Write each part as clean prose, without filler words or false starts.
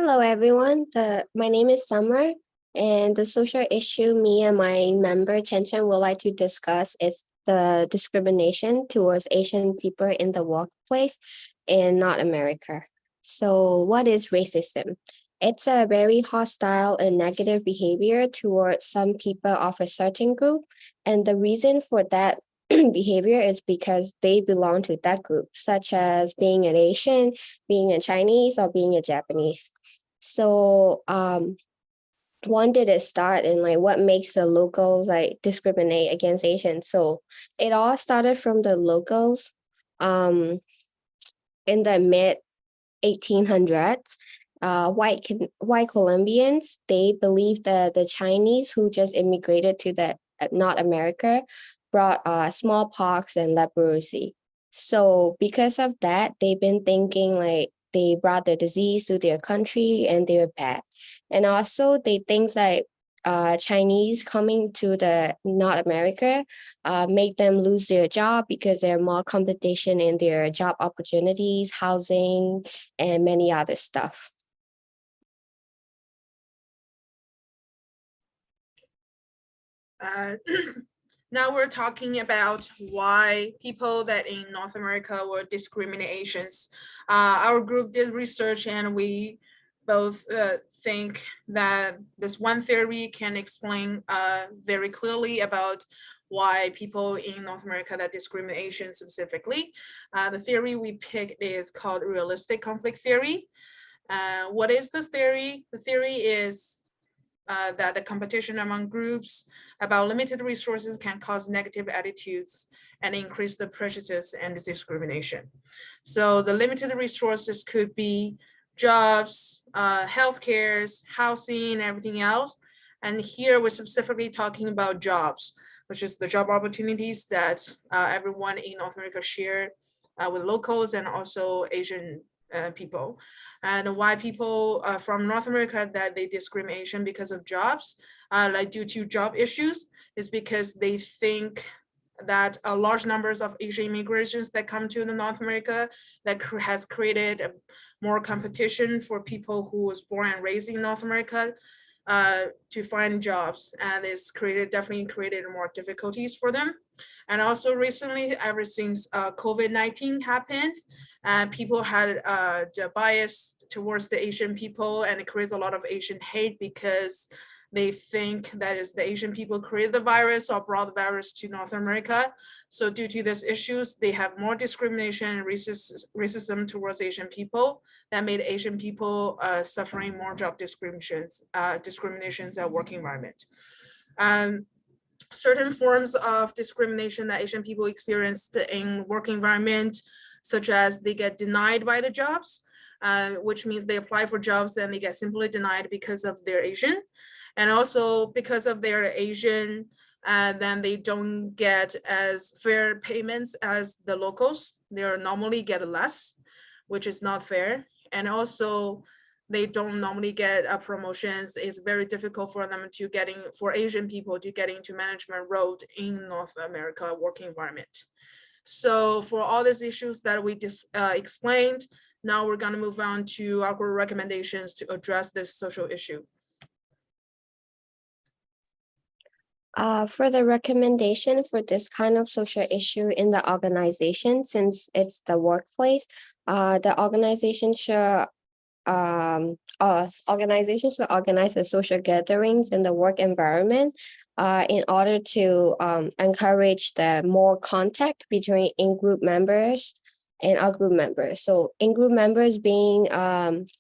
Hello, everyone. My name is Summer, and the social issue me and my member Chen Chen would like to discuss is the discrimination towards Asian people in the workplace in North America. So, what is racism? It's a very hostile and negative behavior towards some people of a certain group, and the reason for that behavior is because they belong to that group, such as being an Asian, being a Chinese, or being a Japanese. So when did it start and like what makes the locals like discriminate against Asians? So it all started from the locals um in the mid 1800s. White Colombians, they believed that the Chinese who just immigrated to the North America brought smallpox and leprosy. So because of that, they've been thinking like they brought the disease to their country and they're bad. And also they think like Chinese coming to the North America make them lose their job because there are more competition in their job opportunities, housing, and many other stuff. Now we're talking about why people that in North America were discriminations. Our group did research and we both think that this one theory can explain very clearly about why people in North America that discrimination specifically. The theory we picked is called realistic conflict theory. What is this theory? The theory is that the competition among groups about limited resources can cause negative attitudes and increase the prejudice and discrimination. So the limited resources could be jobs, healthcare, housing, everything else. And here we're specifically talking about jobs, which is the job opportunities that everyone in North America share with locals and also Asian people. And why people from North America that they discrimination because of jobs, like due to job issues, is because they think that large numbers of Asian immigrations that come to the North America that has created more competition for people who was born and raised in North America to find jobs, and it's definitely created more difficulties for them. And also recently, ever since COVID-19 happened, people had the bias towards the Asian people, and it creates a lot of Asian hate because they think that is the Asian people created the virus or brought the virus to North America. So due to these issues, they have more discrimination and racism towards Asian people that made Asian people suffering more job discriminations at work environment. Certain forms of discrimination that Asian people experienced in work environment, such as they get denied by the jobs, which means they apply for jobs and they get simply denied because of their Asian. And also because of their Asian, then they don't get as fair payments as the locals. They normally get less, which is not fair. And also they don't normally get promotions. It's very difficult for them for Asian people to get into management role in North America working environment. So for all these issues that we just explained, now we're going to move on to our recommendations to address this social issue. For the recommendation for this kind of social issue in the organization, since it's the workplace, the organization should organize the social gatherings in the work environment in order to encourage the more contact between in-group members and out-group members. So in-group members being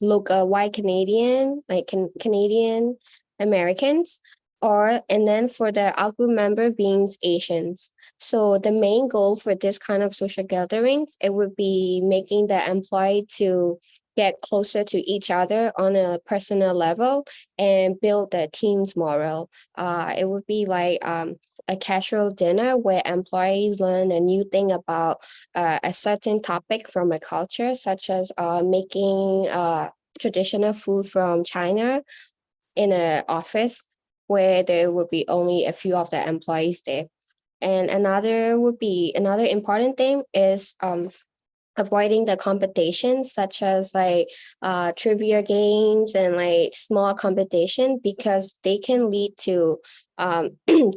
local white Canadian, like Canadian Americans, and then for the out-group member being Asians. So the main goal for this kind of social gatherings, it would be making the employee to get closer to each other on a personal level and build the team's morale. It would be like a casual dinner where employees learn a new thing about a certain topic from a culture, such as making traditional food from China in an office where there would be only a few of the employees there. And another important thing is avoiding the competition such as like trivia games and like small competition, because they can lead to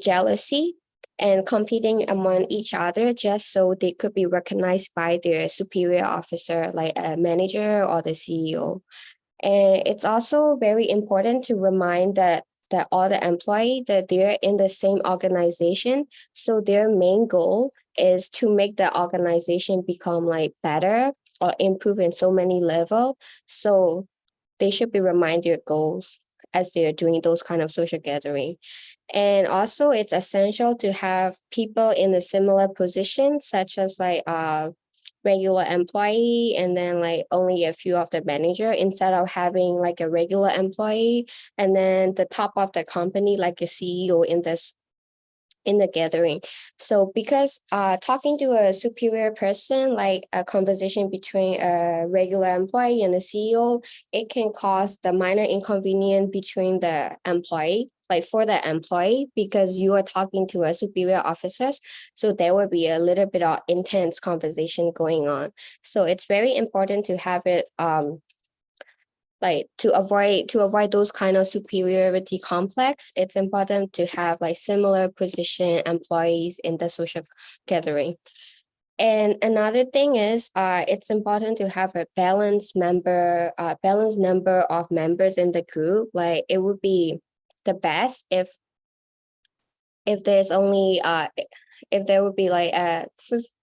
jealousy and competing among each other just so they could be recognized by their superior officer, like a manager or the CEO. And it's also very important to remind that all the employee that they're in the same organization. So their main goal is to make the organization become like better or improve in so many level. So they should be reminded their goals as they're doing those kind of social gathering. And also it's essential to have people in a similar position, such as like regular employee and then like only a few of the manager, instead of having like a regular employee and then the top of the company like a CEO in the gathering. So because talking to a superior person, like a conversation between a regular employee and the CEO, it can cause the minor inconvenience between the employee, like for the employee, because you are talking to a superior officers. So there will be a little bit of intense conversation going on. So it's very important to have it like to avoid those kind of superiority complex. It's important to have like similar position employees in the social gathering. And another thing is it's important to have a balanced number of members in the group. Like it would be the best if there's only if there would be like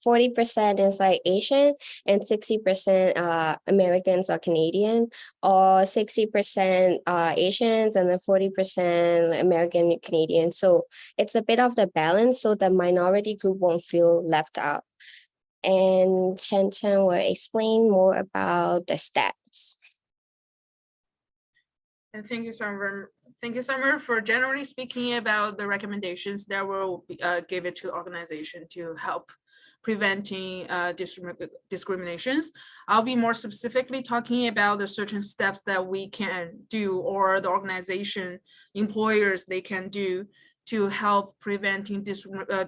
40% is like Asian and 60% Americans or Canadian, or 60% Asians and then 40% American Canadian. So it's a bit of the balance so the minority group won't feel left out. And Chen Chen will explain more about the steps. And thank you, Summer. Thank you, Summer, for generally speaking about the recommendations that will be given to the organization to help preventing discriminations. I'll be more specifically talking about the certain steps that we can do, or the organization employers they can do to help preventing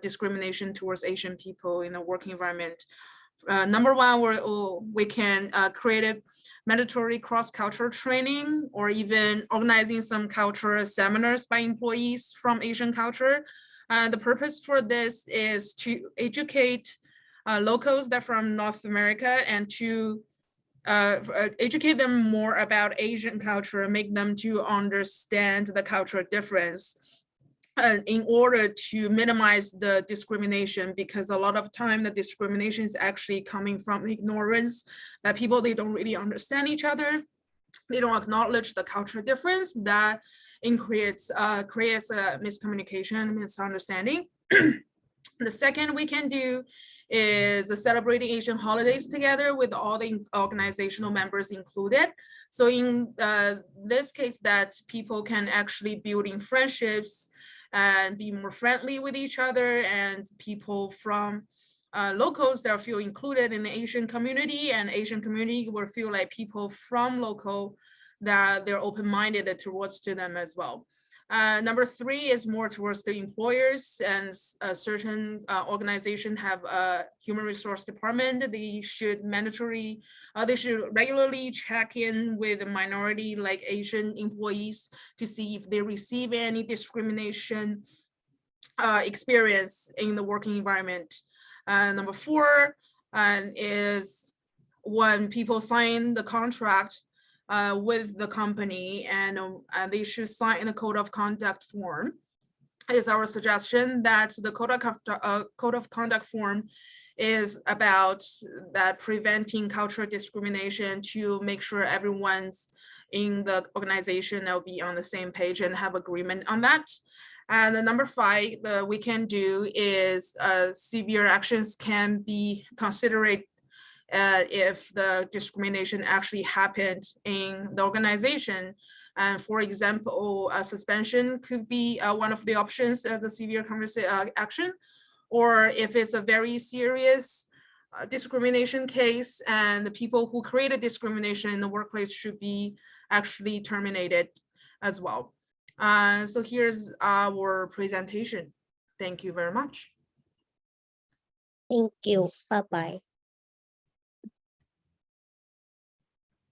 discrimination towards Asian people in the working environment. Number one, we can create a mandatory cross-cultural training, or even organizing some cultural seminars by employees from Asian culture. The purpose for this is to educate locals that are from North America and to educate them more about Asian culture, make them to understand the cultural difference in order to minimize the discrimination, because a lot of time the discrimination is actually coming from ignorance, that people, they don't really understand each other. They don't acknowledge the cultural difference that creates a miscommunication and misunderstanding. The second we can do is celebrating Asian holidays together with all the organizational members included. So in this case, that people can actually build in friendships and be more friendly with each other, and people from locals that feel included in the Asian community, and Asian community will feel like people from local that they're open-minded towards to them as well. Number three is more towards the employers, and certain organizations have a human resource department. They should regularly check in with minority like Asian employees to see if they receive any discrimination experience in the working environment. Number four is when people sign the contract with the company, and they should sign a code of conduct form. It is our suggestion that the code of conduct form is about that preventing cultural discrimination, to make sure everyone's in the organization will be on the same page and have agreement on that. And the number five that we can do is severe actions can be considered if the discrimination actually happened in the organization. And for example, a suspension could be one of the options as a severe action, or if it's a very serious discrimination case and the people who created discrimination in the workplace should be actually terminated as well. So here's our presentation. Thank you very much. Thank you. Bye-bye.